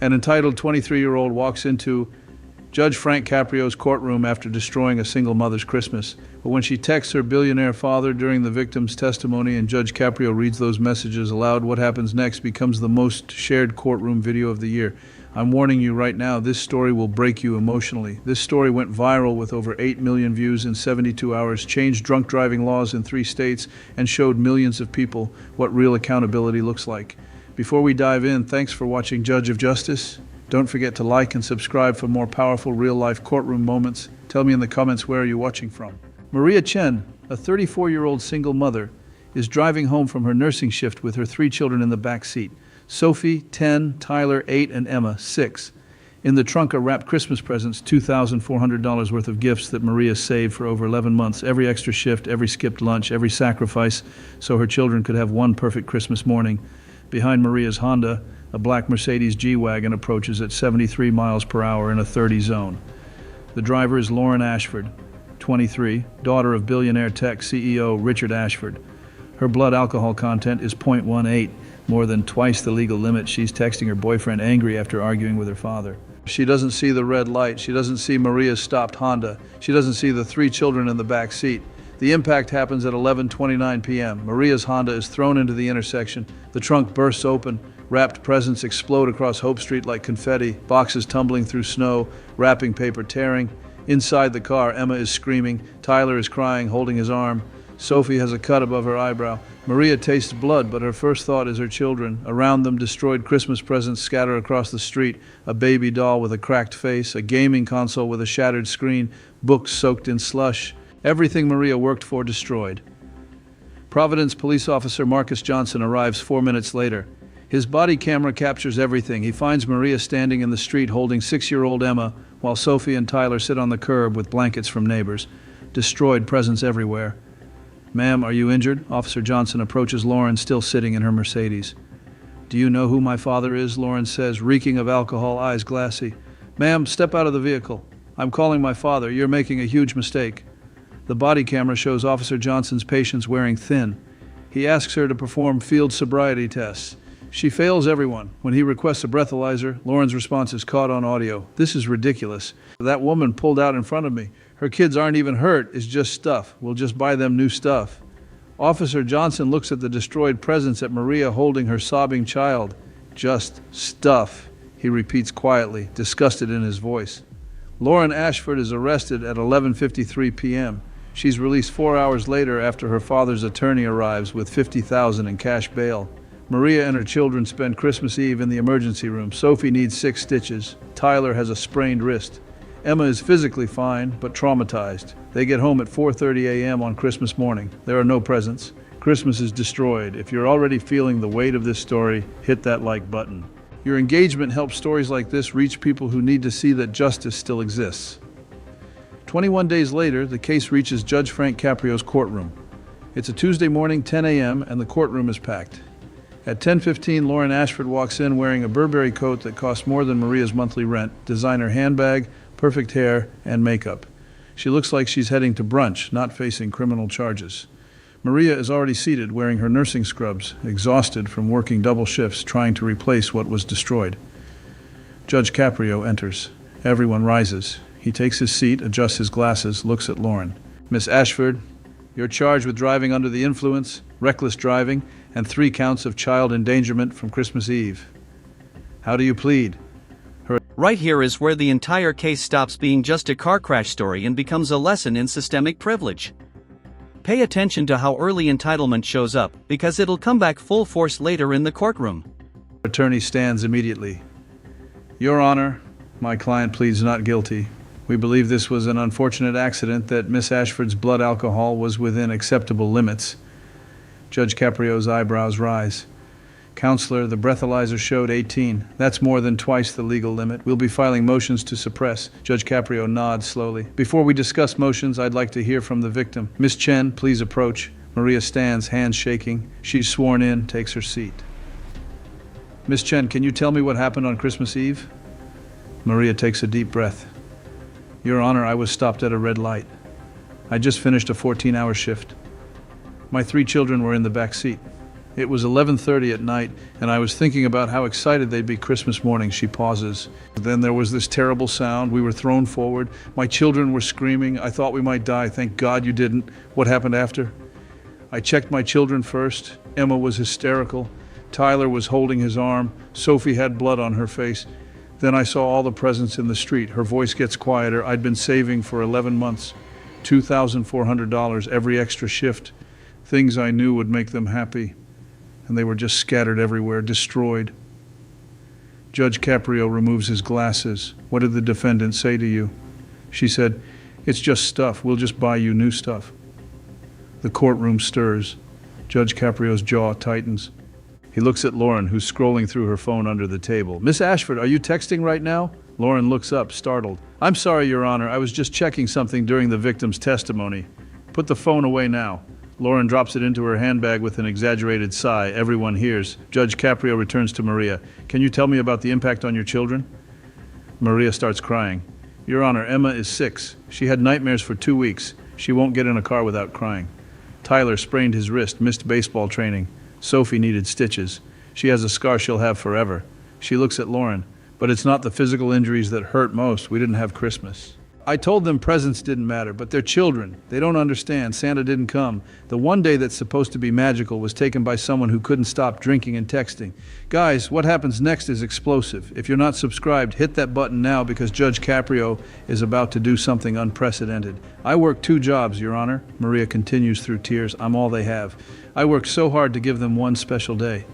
An entitled 23-year-old walks into Judge Frank Caprio's courtroom after destroying a single mother's Christmas. But when she texts her billionaire father during the victim's testimony and Judge Caprio reads those messages aloud, what happens next becomes the most shared courtroom video of the year. I'm warning you right now, this story will break you emotionally. This story went viral with over 8 million views in 72 hours, changed drunk driving laws in 3 states, and showed millions of people what real accountability looks like. Before we dive in, thanks for watching Judge of Justice. Don't forget to like and subscribe for more powerful real-life courtroom moments. Tell me in the comments, where are you watching from? Maria Chen, a 34-year-old single mother, is driving home from her nursing shift with her 3 children in the back seat. Sophie, 10, Tyler, 8, and Emma, 6. In the trunk are wrapped Christmas presents, $2,400 worth of gifts that Maria saved for over 11 months. Every extra shift, every skipped lunch, every sacrifice, so her children could have one perfect Christmas morning. Behind Maria's Honda, a black Mercedes G-Wagon approaches at 73 miles per hour in a 30 zone. The driver is Lauren Ashford, 23, daughter of billionaire tech CEO Richard Ashford. Her blood alcohol content is 0.18, more than twice the legal limit. She's texting her boyfriend angry after arguing with her father. She doesn't see the red light. She doesn't see Maria's stopped Honda. She doesn't see the 3 children in the back seat. The impact happens at 11:29 p.m. Maria's Honda is thrown into the intersection. The trunk bursts open. Wrapped presents explode across Hope Street like confetti, boxes tumbling through snow, wrapping paper tearing. Inside the car, Emma is screaming. Tyler is crying, holding his arm. Sophie has a cut above her eyebrow. Maria tastes blood, but her first thought is her children. Around them, destroyed Christmas presents scatter across the street. A baby doll with a cracked face, a gaming console with a shattered screen, books soaked in slush. Everything Maria worked for destroyed. Providence police officer Marcus Johnson arrives 4 minutes later. His body camera captures everything. He finds Maria standing in the street holding 6-year-old Emma, while Sophie and Tyler sit on the curb with blankets from neighbors. Destroyed presents everywhere. "Ma'am, are you injured?" Officer Johnson approaches Lauren, still sitting in her Mercedes. "Do you know who my father is?" Lauren says, reeking of alcohol, eyes glassy. "Ma'am, step out of the vehicle. I'm calling my father. You're making a huge mistake." The body camera shows Officer Johnson's patients wearing thin. He asks her to perform field sobriety tests. She fails everyone. When he requests a breathalyzer, Lauren's response is caught on audio. "This is ridiculous. That woman pulled out in front of me. Her kids aren't even hurt. It's just stuff. We'll just buy them new stuff." Officer Johnson looks at the destroyed presents at Maria holding her sobbing child. "Just stuff," he repeats quietly, disgusted in his voice. Lauren Ashford is arrested at 11:53 p.m. She's released 4 hours later after her father's attorney arrives with $50,000 in cash bail. Maria and her children spend Christmas Eve in the emergency room. Sophie needs 6 stitches. Tyler has a sprained wrist. Emma is physically fine, but traumatized. They get home at 4:30 a.m. on Christmas morning. There are no presents. Christmas is destroyed. If you're already feeling the weight of this story, hit that like button. Your engagement helps stories like this reach people who need to see that justice still exists. 21 days later, the case reaches Judge Frank Caprio's courtroom. It's a Tuesday morning, 10 a.m., and the courtroom is packed. At 10:15, Lauren Ashford walks in wearing a Burberry coat that costs more than Maria's monthly rent, designer handbag, perfect hair, and makeup. She looks like she's heading to brunch, not facing criminal charges. Maria is already seated, wearing her nursing scrubs, exhausted from working double shifts trying to replace what was destroyed. Judge Caprio enters. Everyone rises. He takes his seat, adjusts his glasses, looks at Lauren. "Miss Ashford, you're charged with driving under the influence, reckless driving, and 3 counts of child endangerment from Christmas Eve. How do you plead?" Right here is where the entire case stops being just a car crash story and becomes a lesson in systemic privilege. Pay attention to how early entitlement shows up, because it'll come back full force later in the courtroom. Attorney stands immediately. "Your Honor, my client pleads not guilty. We believe this was an unfortunate accident, that Miss Ashford's blood alcohol was within acceptable limits." Judge Caprio's eyebrows rise. "Counselor, the breathalyzer showed 18. That's more than twice the legal limit. We'll be filing motions to suppress." Judge Caprio nods slowly. "Before we discuss motions, I'd like to hear from the victim. Miss Chen, please approach." Maria stands, hands shaking. She's sworn in, takes her seat. "Miss Chen, can you tell me what happened on Christmas Eve?" Maria takes a deep breath. "Your Honor, I was stopped at a red light. I just finished a 14-hour shift. My 3 children were in the back seat. It was 11:30 at night, and I was thinking about how excited they'd be Christmas morning. She pauses. Then there was this terrible sound. We were thrown forward. My children were screaming. I thought we might die. Thank God you didn't. What happened after? I checked my children first. Emma was hysterical. Tyler was holding his arm. Sophie had blood on her face. Then I saw all the presents in the street. Her voice gets quieter. I'd been saving for 11 months. $2,400 every extra shift. Things I knew would make them happy. And they were just scattered everywhere, destroyed. Judge Caprio removes his glasses. What did the defendant say to you? She said, "It's just stuff. We'll just buy you new stuff." The courtroom stirs. Judge Caprio's jaw tightens. He looks at Lauren, who's scrolling through her phone under the table. "Miss Ashford, are you texting right now?" Lauren looks up, startled. "I'm sorry, Your Honor. I was just checking something during the victim's testimony." "Put the phone away now." Lauren drops it into her handbag with an exaggerated sigh. Everyone hears. Judge Caprio returns to Maria. "Can you tell me about the impact on your children?" Maria starts crying. "Your Honor, Emma is 6. She had nightmares for 2 weeks. She won't get in a car without crying. Tyler sprained his wrist, missed baseball training. Sophie needed stitches. She has a scar she'll have forever." She looks at Lauren. "But it's not the physical injuries that hurt most. We didn't have Christmas." "I told them presents didn't matter, but they're children. They don't understand. Santa didn't come. The one day that's supposed to be magical was taken by someone who couldn't stop drinking and texting." Guys, what happens next is explosive. If you're not subscribed, hit that button now because Judge Caprio is about to do something unprecedented. "I work 2 jobs, Your Honor," Maria continues through tears. "I'm all they have. I worked so hard to give them one special day."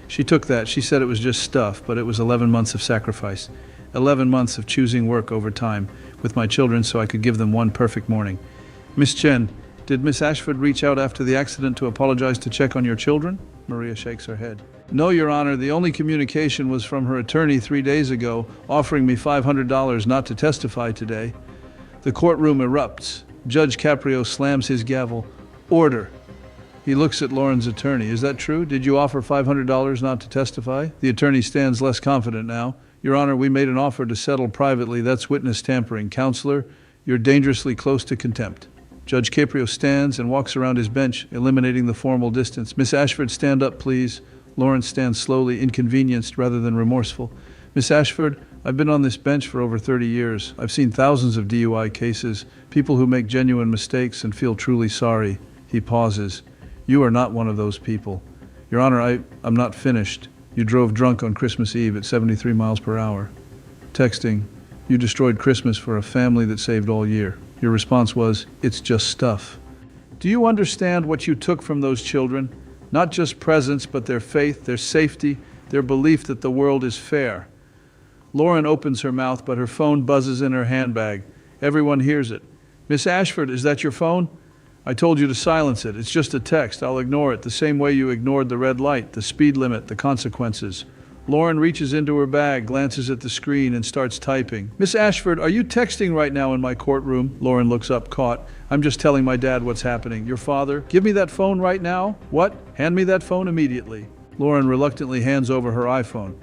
She took that. She said it was just stuff, but it was 11 months of sacrifice. 11 months of choosing work over time with my children so I could give them one perfect morning. "Miss Chen, did Miss Ashford reach out after the accident to apologize to check on your children?" Maria shakes her head. "No, Your Honor. The only communication was from her attorney 3 days ago, offering me $500 not to testify today." The courtroom erupts. Judge Caprio slams his gavel. "Order." He looks at Lauren's attorney. "Is that true? Did you offer $500 not to testify?" The attorney stands less confident now. "Your Honor, we made an offer to settle privately. That's witness tampering. Counselor, you're dangerously close to contempt." Judge Caprio stands and walks around his bench, eliminating the formal distance. "Miss Ashford, stand up, please." Lauren stands slowly, inconvenienced rather than remorseful. "Miss Ashford, I've been on this bench for over 30 years. I've seen thousands of DUI cases, people who make genuine mistakes and feel truly sorry." He pauses. "You are not one of those people." "Your Honor, I'm not finished. You drove drunk on Christmas Eve at 73 miles per hour. Texting, you destroyed Christmas for a family that saved all year. Your response was, 'It's just stuff.' Do you understand what you took from those children? Not just presents, but their faith, their safety, their belief that the world is fair." Lauren opens her mouth, but her phone buzzes in her handbag. Everyone hears it. "Miss Ashford, is that your phone?" "I told you to silence it. It's just a text. I'll ignore it the same way you ignored the red light, the speed limit, the consequences." Lauren reaches into her bag, glances at the screen, and starts typing. "Miss Ashford, are you texting right now in my courtroom?" Lauren looks up, caught. "I'm just telling my dad what's happening. Your father? Give me that phone right now." "What? Hand me that phone immediately." Lauren reluctantly hands over her iPhone.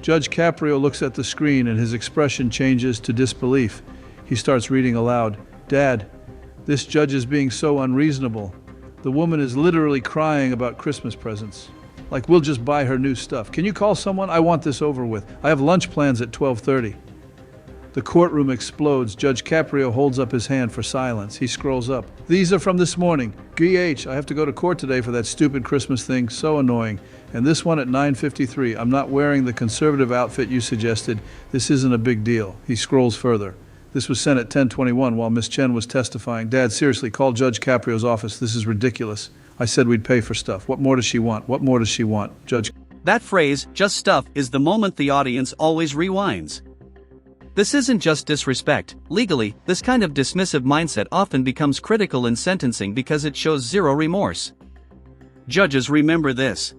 Judge Caprio looks at the screen and his expression changes to disbelief. He starts reading aloud. "Dad, this judge is being so unreasonable. The woman is literally crying about Christmas presents. Like we'll just buy her new stuff. Can you call someone? I want this over with. I have lunch plans at 12:30. The courtroom explodes. Judge Caprio holds up his hand for silence. He scrolls up. "These are from this morning. GH, I have to go to court today for that stupid Christmas thing. So annoying. And this one at 9:53. I'm not wearing the conservative outfit you suggested. This isn't a big deal." He scrolls further. "This was sent at 10:21 while Miss Chen was testifying. Dad, seriously, call Judge Caprio's office. This is ridiculous. I said we'd pay for stuff. What more does she want? What more does she want?" Judge. That phrase, "just stuff," is the moment the audience always rewinds. This isn't just disrespect. Legally, this kind of dismissive mindset often becomes critical in sentencing because it shows zero remorse. Judges remember this.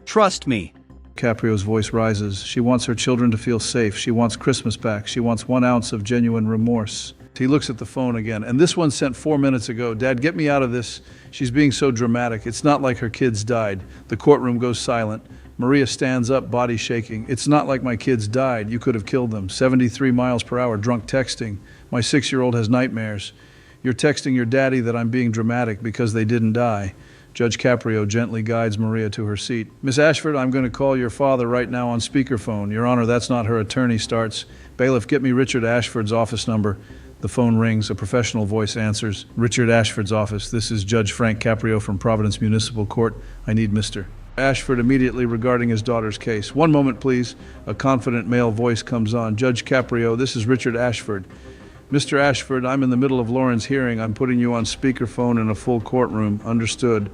Trust me. Caprio's voice rises. She wants her children to feel safe. She wants Christmas back. She wants 1 ounce of genuine remorse. He looks at the phone again. "And this one sent 4 minutes ago. Dad, get me out of this. She's being so dramatic. It's not like her kids died." The courtroom goes silent. Maria stands up, body shaking. "It's not like my kids died. You could have killed them. 73 miles per hour, drunk texting. My 6-year-old has nightmares. You're texting your daddy that I'm being dramatic because they didn't die." Judge Caprio gently guides Maria to her seat. Miss Ashford, I'm going to call your father right now on speakerphone. Your Honor, that's not her attorney starts. Bailiff, get me Richard Ashford's office number. The phone rings. A professional voice answers. Richard Ashford's office. This is Judge Frank Caprio from Providence Municipal Court. I need Mr. Ashford immediately regarding his daughter's case. One moment, please. A confident male voice comes on. Judge Caprio, this is Richard Ashford. Mr. Ashford, I'm in the middle of Lauren's hearing. I'm putting you on speakerphone in a full courtroom. Understood.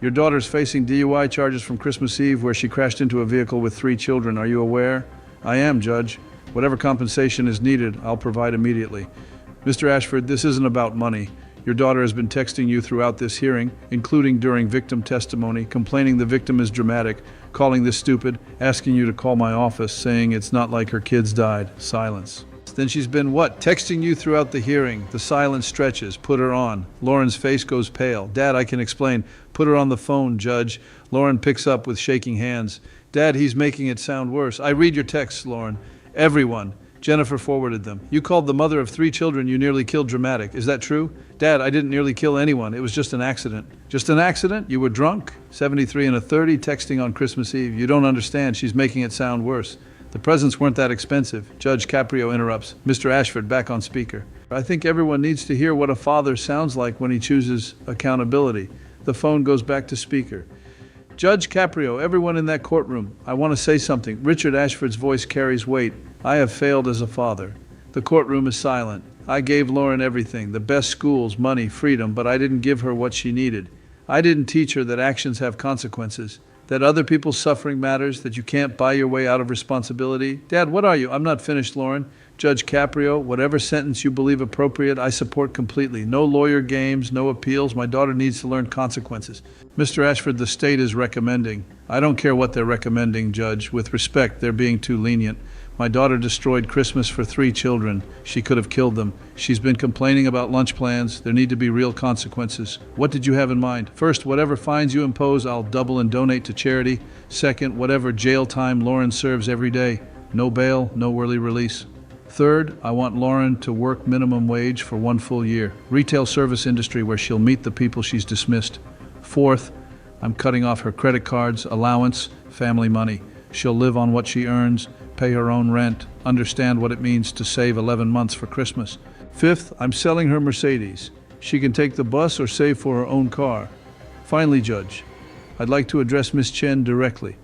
Your daughter's facing DUI charges from Christmas Eve where she crashed into a vehicle with 3 children. Are you aware? I am, Judge. Whatever compensation is needed, I'll provide immediately. Mr. Ashford, this isn't about money. Your daughter has been texting you throughout this hearing, including during victim testimony, complaining the victim is dramatic, calling this stupid, asking you to call my office, saying it's not like her kids died. Silence. Then she's been what? Texting you throughout the hearing. The silence stretches. Put her on. Lauren's face goes pale. Dad, I can explain. Put her on the phone, Judge. Lauren picks up with shaking hands. Dad, he's making it sound worse. I read your texts, Lauren. Everyone. Jennifer forwarded them. You called the mother of 3 children you nearly killed dramatic. Is that true? Dad, I didn't nearly kill anyone. It was just an accident. Just an accident? You were drunk? 73 and a 30 texting on Christmas Eve. You don't understand. She's making it sound worse. The presents weren't that expensive. Judge Caprio interrupts. Mr. Ashford, back on speaker. I think everyone needs to hear what a father sounds like when he chooses accountability. The phone goes back to speaker. Judge Caprio, everyone in that courtroom, I want to say something. Richard Ashford's voice carries weight. I have failed as a father. The courtroom is silent. I gave Lauren everything, the best schools, money, freedom, but I didn't give her what she needed. I didn't teach her that actions have consequences, that other people's suffering matters, that you can't buy your way out of responsibility. Dad, what are you? I'm not finished, Lauren. Judge Caprio, whatever sentence you believe appropriate, I support completely. No lawyer games, no appeals. My daughter needs to learn consequences. Mr. Ashford, the state is recommending. I don't care what they're recommending, Judge. With respect, they're being too lenient. My daughter destroyed Christmas for 3 children. She could have killed them. She's been complaining about lunch plans. There need to be real consequences. What did you have in mind? First, whatever fines you impose, I'll double and donate to charity. Second, whatever jail time Lauren serves every day. No bail, no early release. Third, I want Lauren to work minimum wage for 1 full year. Retail service industry where she'll meet the people she's dismissed. Fourth, I'm cutting off her credit cards, allowance, family money. She'll live on what she earns, pay her own rent, understand what it means to save 11 months for Christmas. Fifth, I'm selling her Mercedes. She can take the bus or save for her own car. Finally, Judge, I'd like to address Miss Chen directly.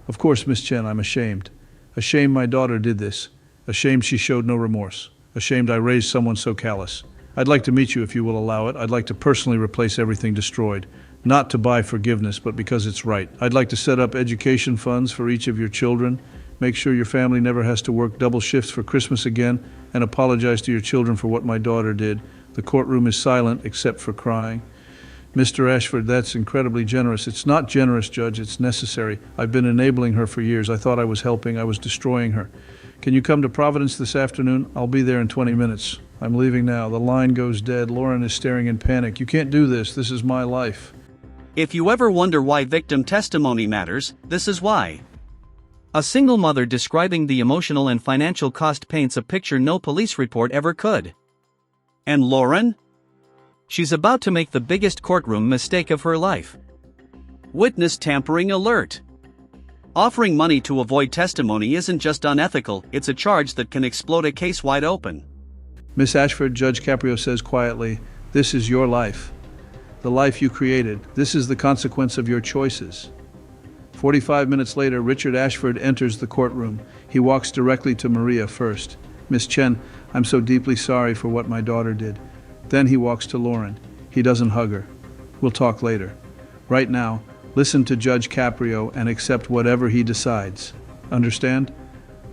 Of course, Miss Chen, I'm ashamed. Ashamed my daughter did this. Ashamed she showed no remorse. Ashamed I raised someone so callous. I'd like to meet you if you will allow it. I'd like to personally replace everything destroyed. Not to buy forgiveness, but because it's right. I'd like to set up education funds for each of your children, make sure your family never has to work double shifts for Christmas again, and apologize to your children for what my daughter did. The courtroom is silent except for crying. Mr. Ashford, that's incredibly generous. It's not generous, Judge. It's necessary. I've been enabling her for years. I thought I was helping. I was destroying her. Can you come to Providence this afternoon? I'll be there in 20 minutes. I'm leaving now. The line goes dead. Lauren is staring in panic. You can't do this. This is my life. If you ever wonder why victim testimony matters, this is why. A single mother describing the emotional and financial cost paints a picture no police report ever could. And Lauren? She's about to make the biggest courtroom mistake of her life. Witness tampering alert. Offering money to avoid testimony isn't just unethical, it's a charge that can explode a case wide open. Miss Ashford, Judge Caprio says quietly, this is your life. The life you created. This is the consequence of your choices. 45 minutes later, Richard Ashford enters the courtroom. He walks directly to Maria first. Miss Chen, I'm so deeply sorry for what my daughter did. Then he walks to Lauren. He doesn't hug her. We'll talk later. Right now, listen to Judge Caprio and accept whatever he decides. Understand?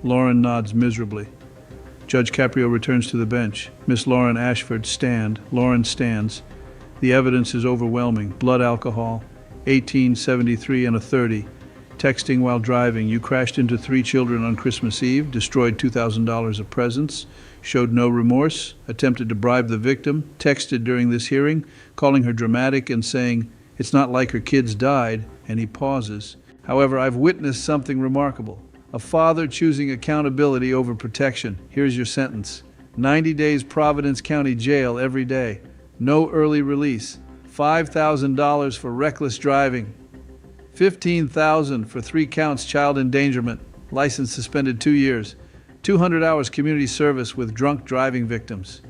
Lauren nods miserably. Judge Caprio returns to the bench. Miss Lauren Ashford, stand. Lauren stands. The evidence is overwhelming. Blood alcohol, 18, 73, and a 30. Texting while driving. You crashed into 3 children on Christmas Eve, destroyed $2,000 of presents, showed no remorse, attempted to bribe the victim, texted during this hearing, calling her dramatic and saying, it's not like her kids died, and he pauses. However, I've witnessed something remarkable. A father choosing accountability over protection. Here's your sentence. 90 days Providence County Jail every day. No early release. $5,000 for reckless driving, $15,000 for 3 counts child endangerment, license suspended 2 years, 200 hours community service with drunk driving victims,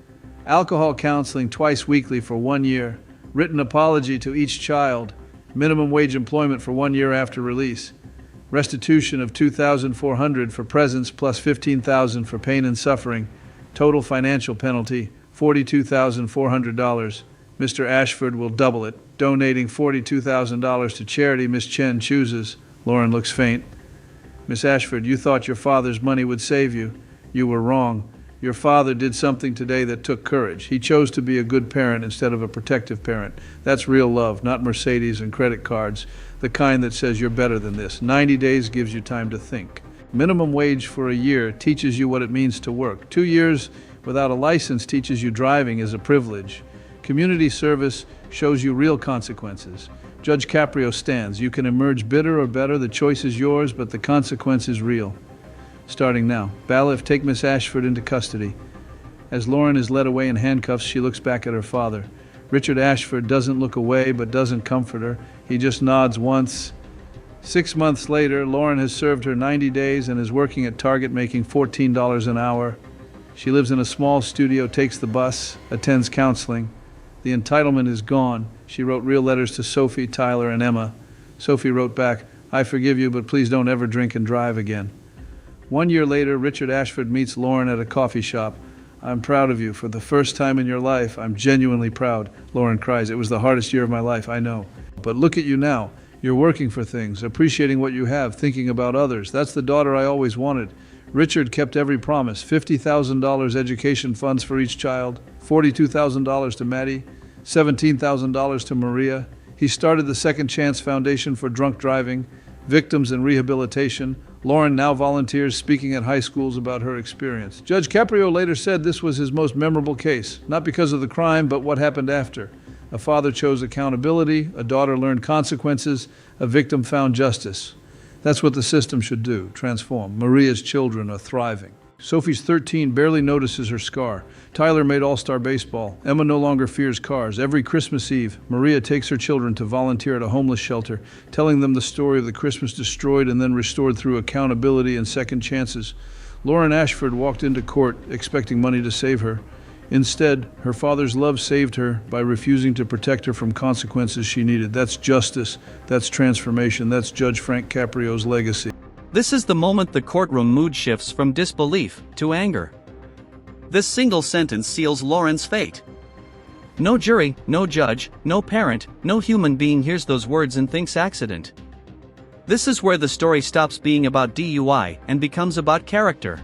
alcohol counseling twice weekly for 1 year, written apology to each child, minimum wage employment for 1 year after release, restitution of $2,400 for presence plus $15,000 for pain and suffering, total financial penalty $42,400. Mr. Ashford will double it, donating $42,000 to charity Miss Chen chooses. Lauren looks faint. Miss Ashford, you thought your father's money would save you. You were wrong. Your father did something today that took courage. He chose to be a good parent instead of a protective parent. That's real love, not Mercedes and credit cards, the kind that says you're better than this. 90 days gives you time to think. Minimum wage for a year teaches you what it means to work. 2 years without a license teaches you driving is a privilege. Community service shows you real consequences. Judge Caprio stands. You can emerge bitter or better. The choice is yours, but the consequence is real. Starting now. Bailiff, take Miss Ashford into custody. As Lauren is led away in handcuffs, she looks back at her father. Richard Ashford doesn't look away, but doesn't comfort her. He just nods once. 6 months later, Lauren has served her 90 days and is working at Target making $14 an hour. She lives in a small studio, takes the bus, attends counseling. The entitlement is gone. She wrote real letters to Sophie, Tyler, and Emma. Sophie wrote back, I forgive you, but please don't ever drink and drive again. 1 year later, Richard Ashford meets Lauren at a coffee shop. I'm proud of you. For the first time in your life, I'm genuinely proud. Lauren cries, it was the hardest year of my life, I know. But look at you now. You're working for things, appreciating what you have, thinking about others. That's the daughter I always wanted. Richard kept every promise. $50,000 education funds for each child, $42,000 to Maddie, $17,000 to Maria. He started the Second Chance Foundation for drunk driving, victims and rehabilitation. Lauren now volunteers speaking at high schools about her experience. Judge Caprio later said this was his most memorable case, not because of the crime, but what happened after. A father chose accountability, a daughter learned consequences, a victim found justice. That's what the system should do, transform. Maria's children are thriving. Sophie's 13, barely notices her scar. Tyler made All-Star Baseball. Emma no longer fears cars. Every Christmas Eve, Maria takes her children to volunteer at a homeless shelter, telling them the story of the Christmas destroyed and then restored through accountability and second chances. Lauren Ashford walked into court expecting money to save her. Instead, her father's love saved her by refusing to protect her from consequences she needed. That's justice. That's transformation. That's Judge Frank Caprio's legacy. This is the moment the courtroom mood shifts from disbelief to anger. This single sentence seals Lauren's fate. No jury, no judge, no parent, no human being hears those words and thinks accident. This is where the story stops being about DUI and becomes about character.